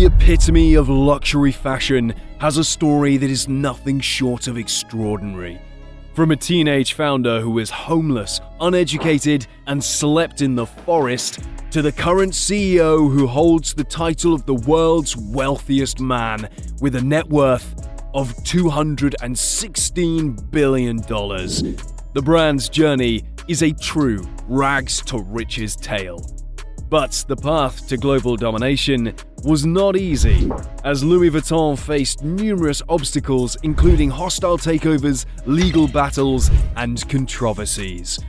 epitome of luxury fashion, has a story that is nothing short of extraordinary. From a teenage founder who was homeless, uneducated, and slept in the forest, to the current CEO who holds the title of the world's wealthiest man with a net worth of $216 billion. The brand's journey is a true rags to riches tale. But the path to global domination was not easy, as Louis Vuitton faced numerous obstacles including hostile takeovers, legal battles, and controversies.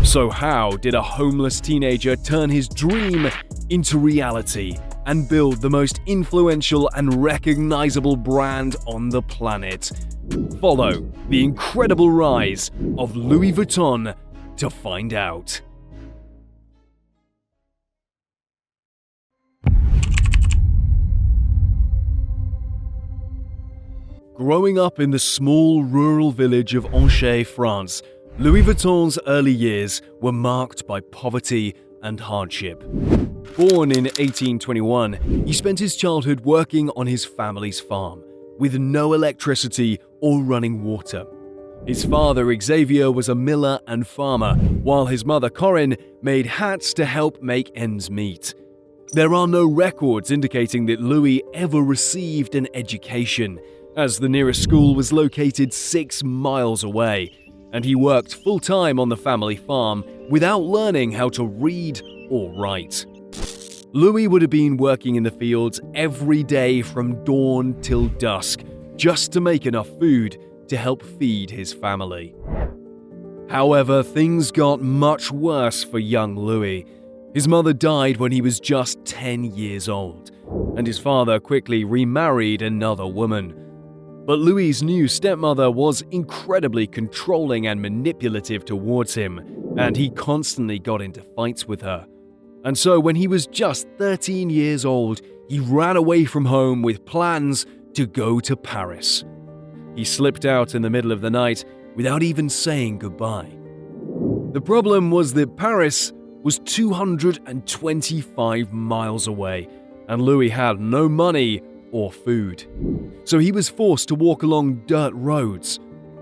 So how did a homeless teenager turn his dream into reality and build the most influential and recognizable brand on the planet? Follow the incredible rise of Louis Vuitton to find out. Growing up in the small rural village of Angers, France, Louis Vuitton's early years were marked by poverty and hardship. Born in 1821, he spent his childhood working on his family's farm, with no electricity or running water. His father, Xavier, was a miller and farmer, while his mother, Corinne, made hats to help make ends meet. There are no records indicating that Louis ever received an education, as the nearest school was located 6 miles away, and he worked full-time on the family farm without learning how to read or write. Louis would have been working in the fields every day from dawn till dusk, just to make enough food to help feed his family. However, things got much worse for young Louis. His mother died when he was just 10 years old, and his father quickly remarried another woman. But Louis's new stepmother was incredibly controlling and manipulative towards him, and he constantly got into fights with her. And so when he was just 13 years old, he ran away from home with plans to go to Paris. He slipped out in the middle of the night without even saying goodbye. The problem was that Paris was 225 miles away, and Louis had no money or food. So he was forced to walk along dirt roads.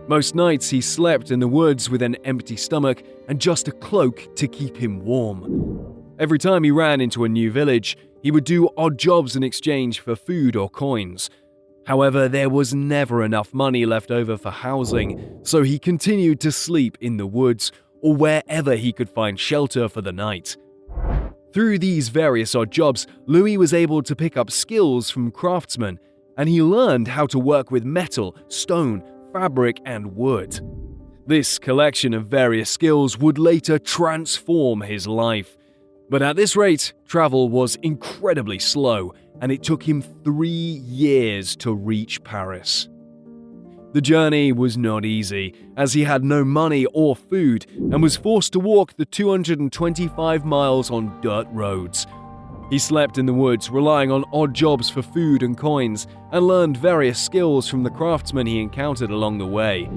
Most nights he slept in the woods with an empty stomach and just a cloak to keep him warm. Every time he ran into a new village, he would do odd jobs in exchange for food or coins. However, there was never enough money left over for housing, so he continued to sleep in the woods or wherever he could find shelter for the night. Through these various odd jobs, Louis was able to pick up skills from craftsmen, and he learned how to work with metal, stone, fabric, and wood. This collection of various skills would later transform his life. But at this rate, travel was incredibly slow, and it took him 3 years to reach Paris. The journey was not easy, as he had no money or food and was forced to walk the 225 miles on dirt roads. He slept in the woods, relying on odd jobs for food and coins, and learned various skills from the craftsmen he encountered along the way.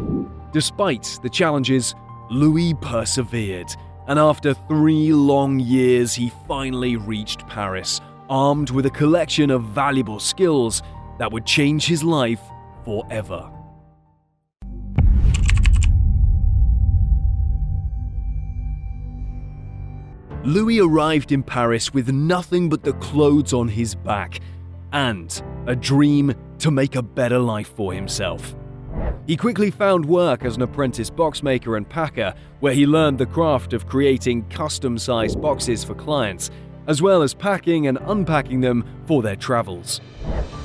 Despite the challenges, Louis persevered, and after 3 long years, he finally reached Paris, armed with a collection of valuable skills that would change his life forever. Louis arrived in Paris with nothing but the clothes on his back and a dream to make a better life for himself. He quickly found work as an apprentice boxmaker and packer, where he learned the craft of creating custom-sized boxes for clients, as well as packing and unpacking them for their travels.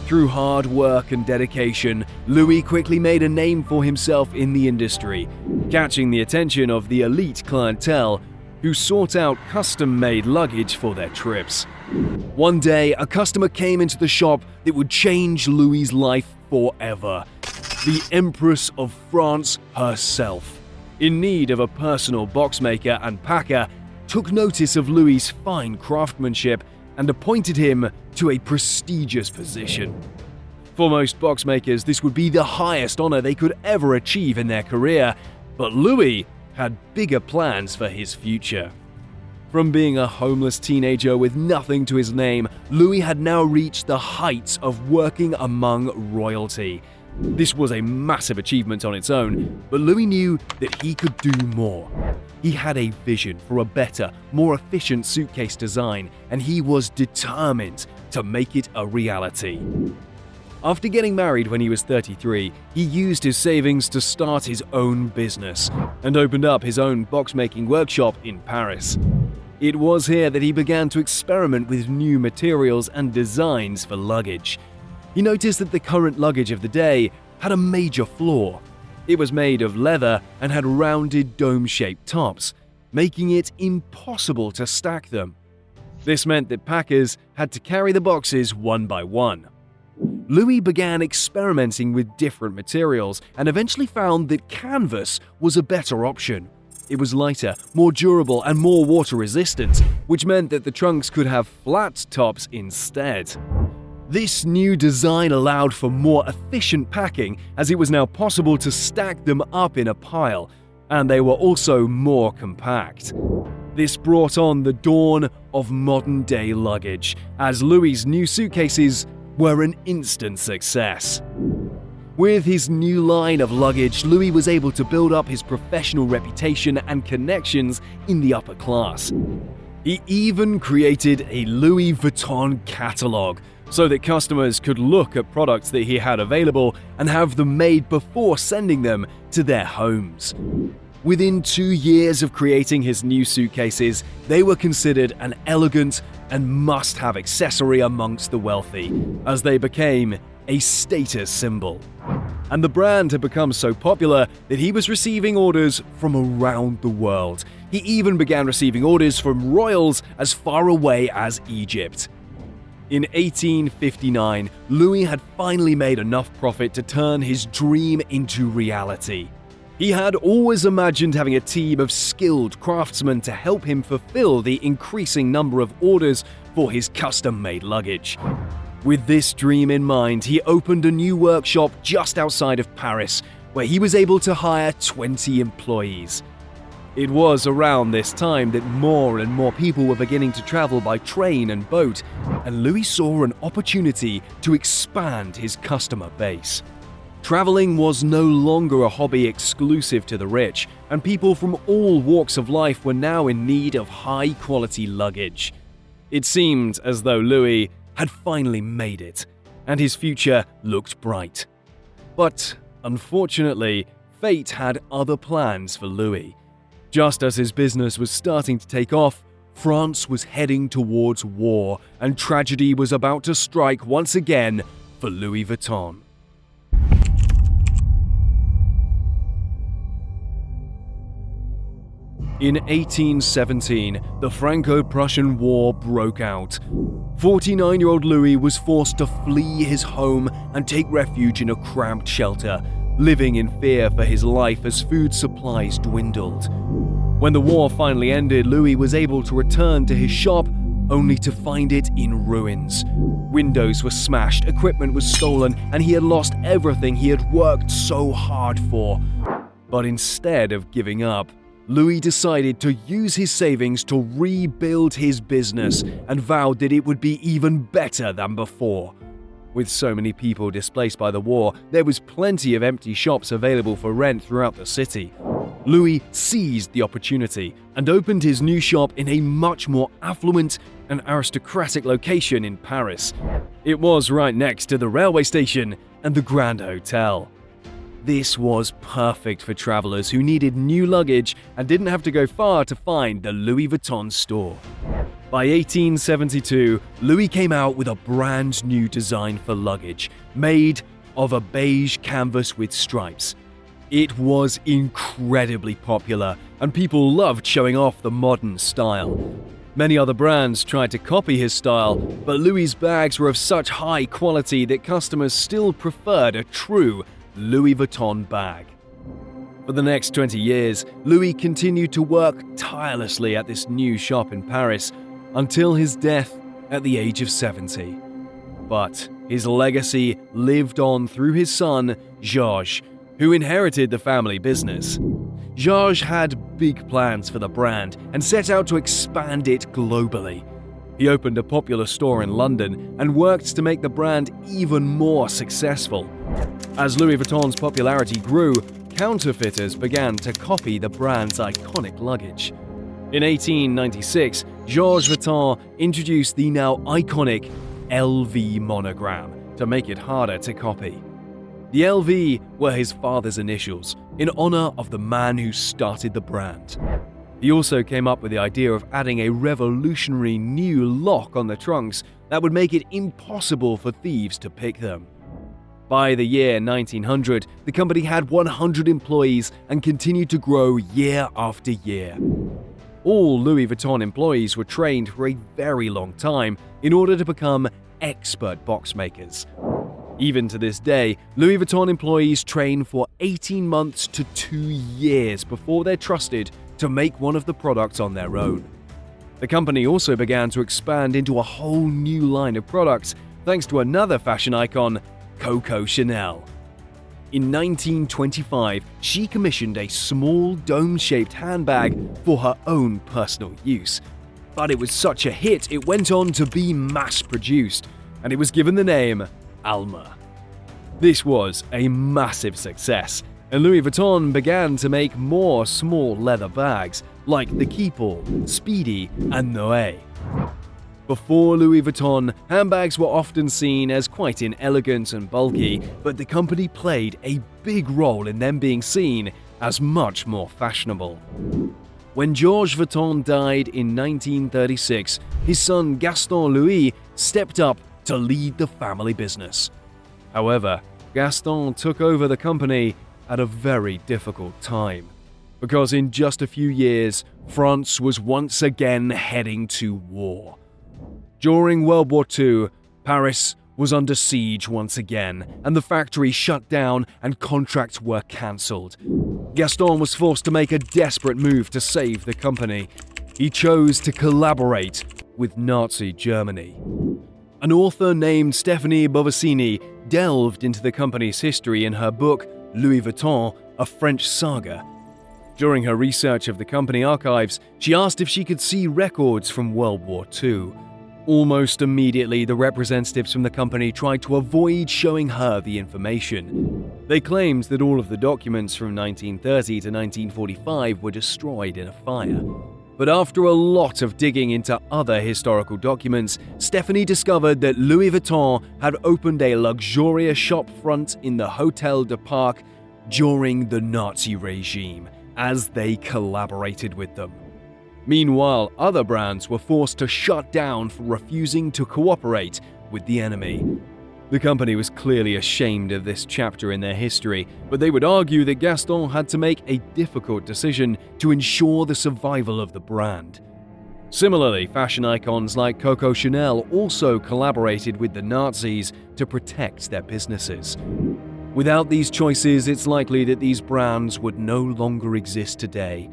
Through hard work and dedication, Louis quickly made a name for himself in the industry, catching the attention of the elite clientele who sought out custom-made luggage for their trips. One day, a customer came into the shop that would change Louis's life forever. The Empress of France herself, in need of a personal boxmaker and packer, took notice of Louis's fine craftsmanship and appointed him to a prestigious position. For most boxmakers, this would be the highest honor they could ever achieve in their career, but Louis had bigger plans for his future. From being a homeless teenager with nothing to his name, Louis had now reached the heights of working among royalty. This was a massive achievement on its own, but Louis knew that he could do more. He had a vision for a better, more efficient suitcase design, and he was determined to make it a reality. After getting married when he was 33, he used his savings to start his own business and opened up his own box-making workshop in Paris. It was here that he began to experiment with new materials and designs for luggage. He noticed that the current luggage of the day had a major flaw. It was made of leather and had rounded dome-shaped tops, making it impossible to stack them. This meant that packers had to carry the boxes one by one. Louis began experimenting with different materials and eventually found that canvas was a better option. It was lighter, more durable, and more water-resistant, which meant that the trunks could have flat tops instead. This new design allowed for more efficient packing, as it was now possible to stack them up in a pile, and they were also more compact. This brought on the dawn of modern-day luggage, as Louis's new suitcases were an instant success. With his new line of luggage, Louis was able to build up his professional reputation and connections in the upper class. He even created a Louis Vuitton catalog, so that customers could look at products that he had available and have them made before sending them to their homes. Within 2 years of creating his new suitcases, they were considered an elegant and must-have accessory amongst the wealthy, as they became a status symbol. And the brand had become so popular that he was receiving orders from around the world. He even began receiving orders from royals as far away as Egypt. In 1859, Louis had finally made enough profit to turn his dream into reality. He had always imagined having a team of skilled craftsmen to help him fulfill the increasing number of orders for his custom-made luggage. With this dream in mind, he opened a new workshop just outside of Paris, where he was able to hire 20 employees. It was around this time that more and more people were beginning to travel by train and boat, and Louis saw an opportunity to expand his customer base. Traveling was no longer a hobby exclusive to the rich, and people from all walks of life were now in need of high-quality luggage. It seemed as though Louis had finally made it, and his future looked bright. But, unfortunately, fate had other plans for Louis. Just as his business was starting to take off, France was heading towards war, and tragedy was about to strike once again for Louis Vuitton. In 1817, the Franco-Prussian War broke out. 49-year-old Louis was forced to flee his home and take refuge in a cramped shelter, living in fear for his life as food supplies dwindled. When the war finally ended, Louis was able to return to his shop, only to find it in ruins. Windows were smashed, equipment was stolen, and he had lost everything he had worked so hard for. But instead of giving up, Louis decided to use his savings to rebuild his business and vowed that it would be even better than before. With so many people displaced by the war, there was plenty of empty shops available for rent throughout the city. Louis seized the opportunity and opened his new shop in a much more affluent and aristocratic location in Paris. It was right next to the railway station and the Grand Hotel. This was perfect for travelers who needed new luggage and didn't have to go far to find the Louis Vuitton store. By 1872, Louis came out with a brand new design for luggage, made of a beige canvas with stripes. It was incredibly popular, and people loved showing off the modern style. Many other brands tried to copy his style, but Louis's bags were of such high quality that customers still preferred a true Louis Vuitton bag. For the next 20 years, Louis continued to work tirelessly at this new shop in Paris until his death at the age of 70. But his legacy lived on through his son, Georges, who inherited the family business. Georges had big plans for the brand and set out to expand it globally. He opened a popular store in London and worked to make the brand even more successful. As Louis Vuitton's popularity grew, counterfeiters began to copy the brand's iconic luggage. In 1896, Georges Vuitton introduced the now iconic LV monogram to make it harder to copy. The LV were his father's initials, in honor of the man who started the brand. He also came up with the idea of adding a revolutionary new lock on the trunks that would make it impossible for thieves to pick them. By the year 1900, the company had 100 employees and continued to grow year after year. All Louis Vuitton employees were trained for a very long time in order to become expert box makers. Even to this day, Louis Vuitton employees train for 18 months to 2 years before they're trusted to make one of the products on their own. The company also began to expand into a whole new line of products thanks to another fashion icon, Coco Chanel. In 1925, she commissioned a small dome-shaped handbag for her own personal use. But it was such a hit, it went on to be mass-produced, and it was given the name Alma. This was a massive success, and Louis Vuitton began to make more small leather bags like the Keepall, Speedy, and Noé. Before Louis Vuitton, handbags were often seen as quite inelegant and bulky, but the company played a big role in them being seen as much more fashionable. When Georges Vuitton died in 1936, his son Gaston Louis stepped up to lead the family business. However, Gaston took over the company at a very difficult time, because in just a few years, France was once again heading to war. During World War II, Paris was under siege once again, and the factory shut down and contracts were cancelled. Gaston was forced to make a desperate move to save the company. He chose to collaborate with Nazi Germany. An author named Stephanie Bovassini delved into the company's history in her book Louis Vuitton, a French Saga. During her research of the company archives, she asked if she could see records from World War II. Almost immediately, the representatives from the company tried to avoid showing her the information. They claimed that all of the documents from 1930 to 1945 were destroyed in a fire. But after a lot of digging into other historical documents, Stephanie discovered that Louis Vuitton had opened a luxurious shop front in the Hôtel de Parc during the Nazi regime, as they collaborated with them. Meanwhile, other brands were forced to shut down for refusing to cooperate with the enemy. The company was clearly ashamed of this chapter in their history, but they would argue that Gaston had to make a difficult decision to ensure the survival of the brand. Similarly, fashion icons like Coco Chanel also collaborated with the Nazis to protect their businesses. Without these choices, it's likely that these brands would no longer exist today.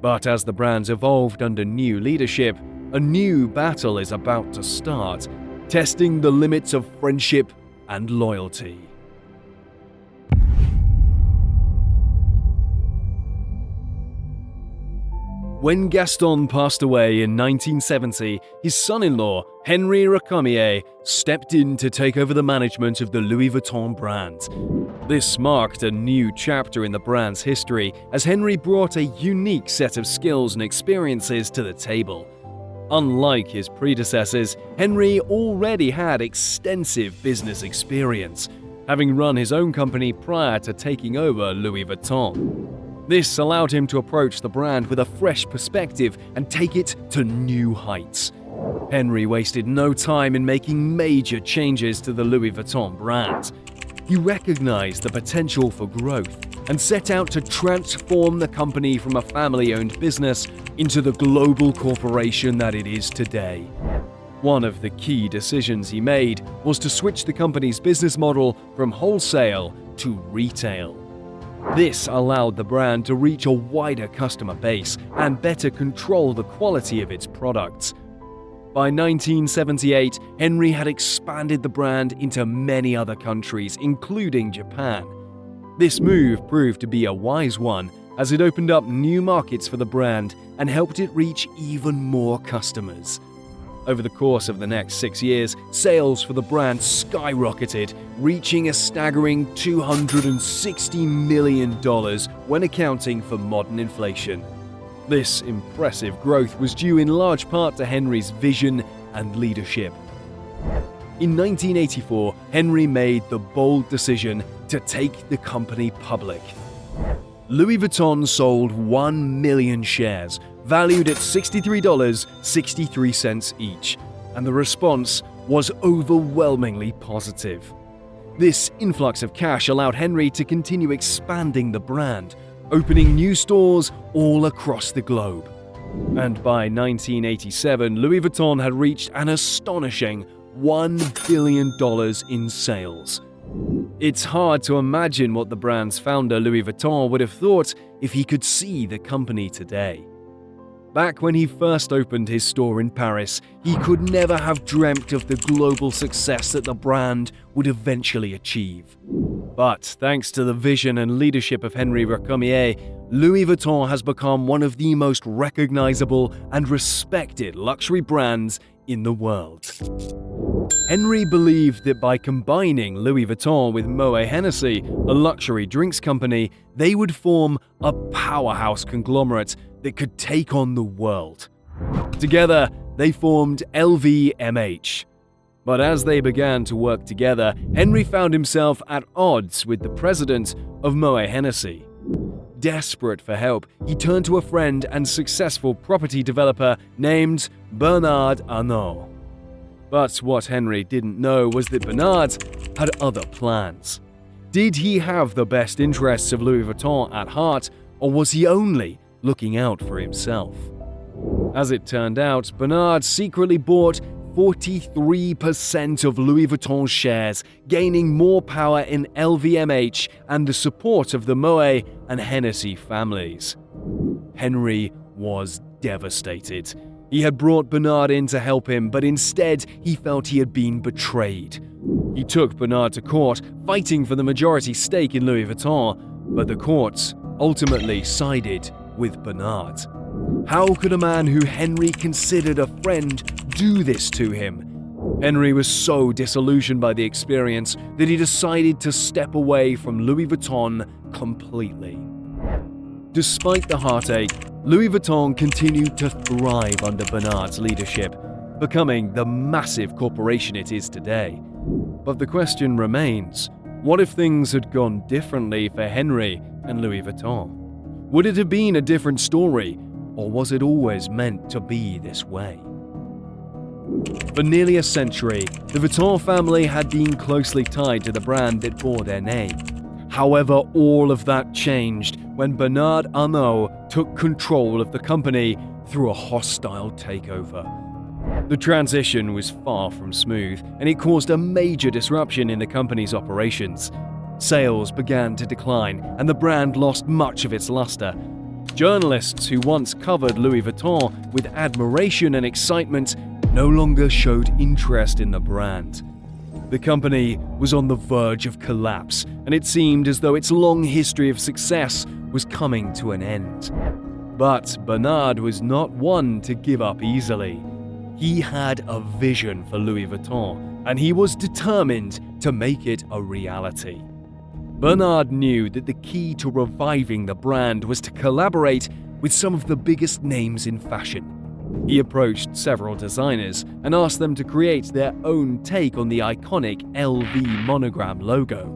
But as the brands evolved under new leadership, a new battle is about to start, testing the limits of friendship and loyalty. When Gaston passed away in 1970, his son-in-law, Henri Recamier, stepped in to take over the management of the Louis Vuitton brand. This marked a new chapter in the brand's history, as Henri brought a unique set of skills and experiences to the table. Unlike his predecessors, Henri already had extensive business experience, having run his own company prior to taking over Louis Vuitton. This allowed him to approach the brand with a fresh perspective and take it to new heights. Henri wasted no time in making major changes to the Louis Vuitton brand. He recognized the potential for growth and set out to transform the company from a family-owned business into the global corporation that it is today. One of the key decisions he made was to switch the company's business model from wholesale to retail. This allowed the brand to reach a wider customer base and better control the quality of its products. By 1978, Henri had expanded the brand into many other countries, including Japan. This move proved to be a wise one, as it opened up new markets for the brand and helped it reach even more customers. Over the course of the next 6 years, sales for the brand skyrocketed, reaching a staggering $260 million when accounting for modern inflation. This impressive growth was due in large part to Henry's vision and leadership. In 1984, Henry made the bold decision to take the company public. Louis Vuitton sold 1 million shares, valued at $63.63 each, and the response was overwhelmingly positive. This influx of cash allowed Henry to continue expanding the brand, opening new stores all across the globe. And by 1987, Louis Vuitton had reached an astonishing $1 billion in sales. It's hard to imagine what the brand's founder, Louis Vuitton, would have thought if he could see the company today. Back when he first opened his store in Paris, he could never have dreamt of the global success that the brand would eventually achieve. But thanks to the vision and leadership of Henry Recamier, Louis Vuitton has become one of the most recognizable and respected luxury brands in the world. Henry believed that by combining Louis Vuitton with Moet Hennessy, a luxury drinks company, they would form a powerhouse conglomerate that could take on the world. Together, they formed LVMH. But as they began to work together, Henry found himself at odds with the president of Moet Hennessy. Desperate for help, he turned to a friend and successful property developer named Bernard Arnault. But what Henry didn't know was that Bernard had other plans. Did he have the best interests of Louis Vuitton at heart, or was he only looking out for himself? As it turned out, Bernard secretly bought 43% of Louis Vuitton's shares, gaining more power in LVMH and the support of the Moet and Hennessy families. Henry was devastated. He had brought Bernard in to help him, but instead he felt he had been betrayed. He took Bernard to court, fighting for the majority stake in Louis Vuitton, but the courts ultimately sided with Bernard. How could a man who Henry considered a friend do this to him? Henry was so disillusioned by the experience that he decided to step away from Louis Vuitton completely. Despite the heartache, Louis Vuitton continued to thrive under Bernard's leadership, becoming the massive corporation it is today. But the question remains, what if things had gone differently for Henry and Louis Vuitton? Would it have been a different story, or was it always meant to be this way? For nearly a century, the Vuitton family had been closely tied to the brand that bore their name. However, all of that changed when Bernard Arnault took control of the company through a hostile takeover. The transition was far from smooth, and it caused a major disruption in the company's operations. Sales began to decline, and the brand lost much of its luster. Journalists who once covered Louis Vuitton with admiration and excitement no longer showed interest in the brand. The company was on the verge of collapse, and it seemed as though its long history of success was coming to an end. But Bernard was not one to give up easily. He had a vision for Louis Vuitton, and he was determined to make it a reality. Bernard knew that the key to reviving the brand was to collaborate with some of the biggest names in fashion. He approached several designers and asked them to create their own take on the iconic LV monogram logo.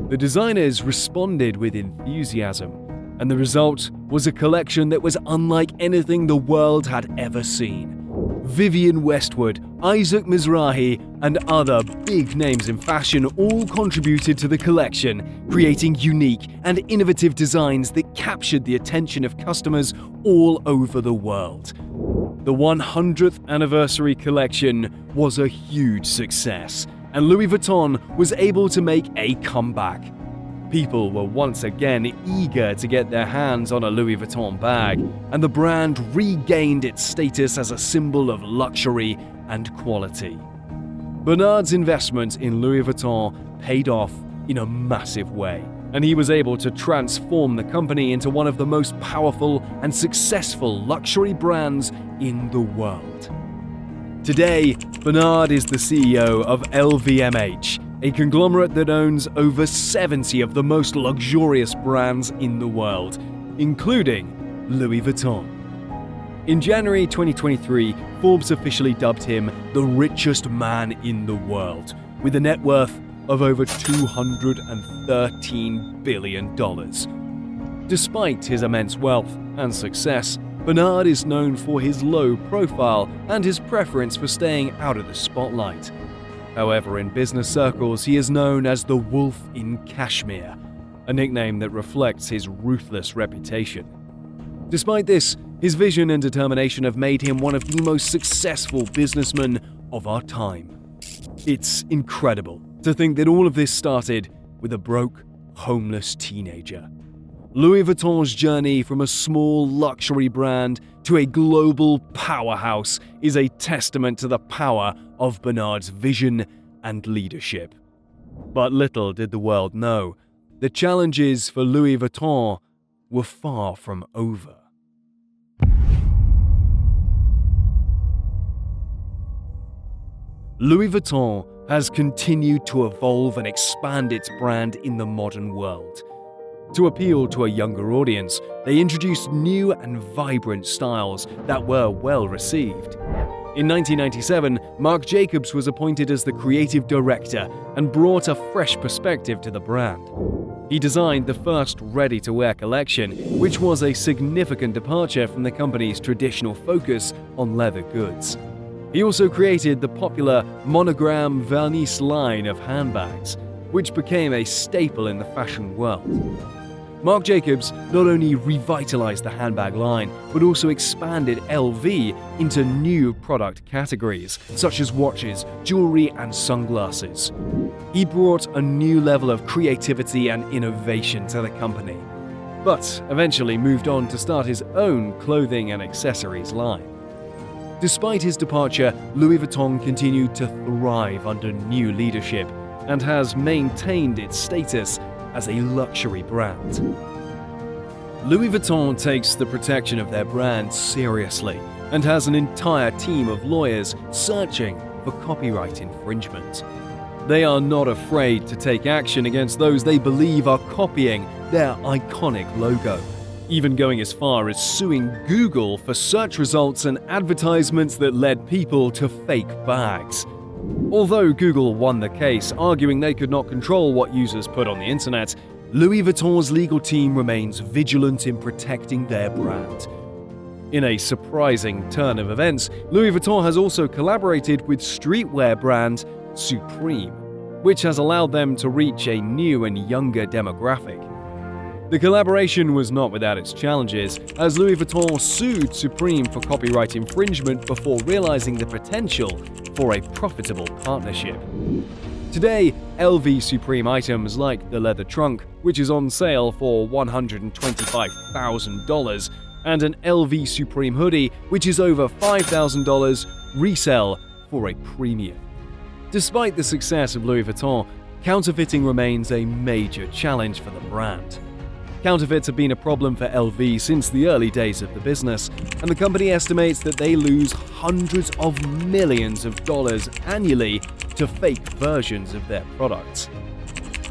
The designers responded with enthusiasm, and the result was a collection that was unlike anything the world had ever seen. Vivienne Westwood, Isaac Mizrahi, and other big names in fashion all contributed to the collection, creating unique and innovative designs that captured the attention of customers all over the world. The 100th anniversary collection was a huge success, and Louis Vuitton was able to make a comeback. People were once again eager to get their hands on a Louis Vuitton bag, and the brand regained its status as a symbol of luxury and quality. Bernard's investment in Louis Vuitton paid off in a massive way, and he was able to transform the company into one of the most powerful and successful luxury brands in the world. Today, Bernard is the CEO of LVMH, a conglomerate that owns over 70 of the most luxurious brands in the world, including Louis Vuitton. In January 2023, Forbes officially dubbed him the richest man in the world, with a net worth of over $213 billion. Despite his immense wealth and success, Bernard is known for his low profile and his preference for staying out of the spotlight. However, in business circles, he is known as the Wolf in Cashmere, a nickname that reflects his ruthless reputation. Despite this, his vision and determination have made him one of the most successful businessmen of our time. It's incredible to think that all of this started with a broke, homeless teenager. Louis Vuitton's journey from a small luxury brand to a global powerhouse is a testament to the power of Bernard's vision and leadership. But little did the world know, the challenges for Louis Vuitton were far from over. Louis Vuitton has continued to evolve and expand its brand in the modern world. To appeal to a younger audience, they introduced new and vibrant styles that were well received. In 1997, Marc Jacobs was appointed as the creative director and brought a fresh perspective to the brand. He designed the first ready-to-wear collection, which was a significant departure from the company's traditional focus on leather goods. He also created the popular monogram Vernis line of handbags, which became a staple in the fashion world. Marc Jacobs not only revitalized the handbag line, but also expanded LV into new product categories, such as watches, jewelry, and sunglasses. He brought a new level of creativity and innovation to the company, but eventually moved on to start his own clothing and accessories line. Despite his departure, Louis Vuitton continued to thrive under new leadership and has maintained its status as a luxury brand. Louis Vuitton takes the protection of their brand seriously and has an entire team of lawyers searching for copyright infringement. They are not afraid to take action against those they believe are copying their iconic logo, even going as far as suing Google for search results and advertisements that led people to fake bags. Although Google won the case, arguing they could not control what users put on the internet, Louis Vuitton's legal team remains vigilant in protecting their brand. In a surprising turn of events, Louis Vuitton has also collaborated with streetwear brand Supreme, which has allowed them to reach a new and younger demographic. The collaboration was not without its challenges, as Louis Vuitton sued Supreme for copyright infringement before realizing the potential for a profitable partnership. Today, LV Supreme items like the leather trunk, which is on sale for $125,000, and an LV Supreme hoodie, which is over $5,000, resell for a premium. Despite the success of Louis Vuitton, counterfeiting remains a major challenge for the brand. Counterfeits have been a problem for LV since the early days of the business, and the company estimates that they lose hundreds of millions of dollars annually to fake versions of their products.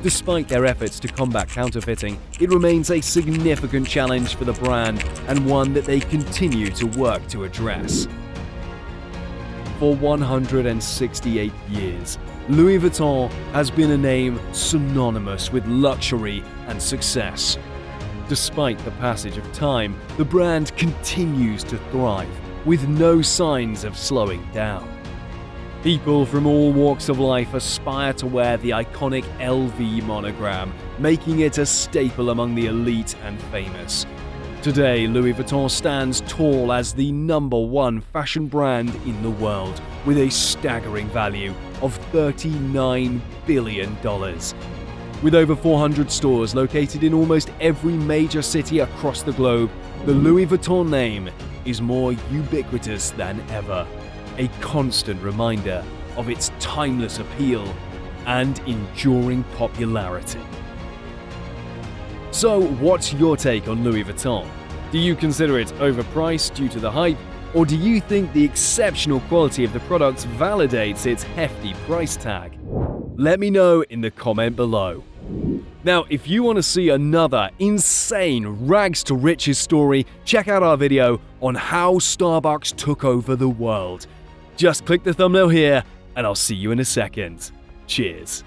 Despite their efforts to combat counterfeiting, it remains a significant challenge for the brand and one that they continue to work to address. For 168 years, Louis Vuitton has been a name synonymous with luxury and success. Despite the passage of time, the brand continues to thrive, with no signs of slowing down. People from all walks of life aspire to wear the iconic LV monogram, making it a staple among the elite and famous. Today, Louis Vuitton stands tall as the #1 fashion brand in the world, with a staggering value of $39 billion. With over 400 stores located in almost every major city across the globe, the Louis Vuitton name is more ubiquitous than ever, a constant reminder of its timeless appeal and enduring popularity. So, what's your take on Louis Vuitton? Do you consider it overpriced due to the hype, or do you think the exceptional quality of the products validates its hefty price tag? Let me know in the comment below. Now, if you want to see another insane rags to riches story, check out our video on how Starbucks took over the world. Just click the thumbnail here, and I'll see you in a second. Cheers.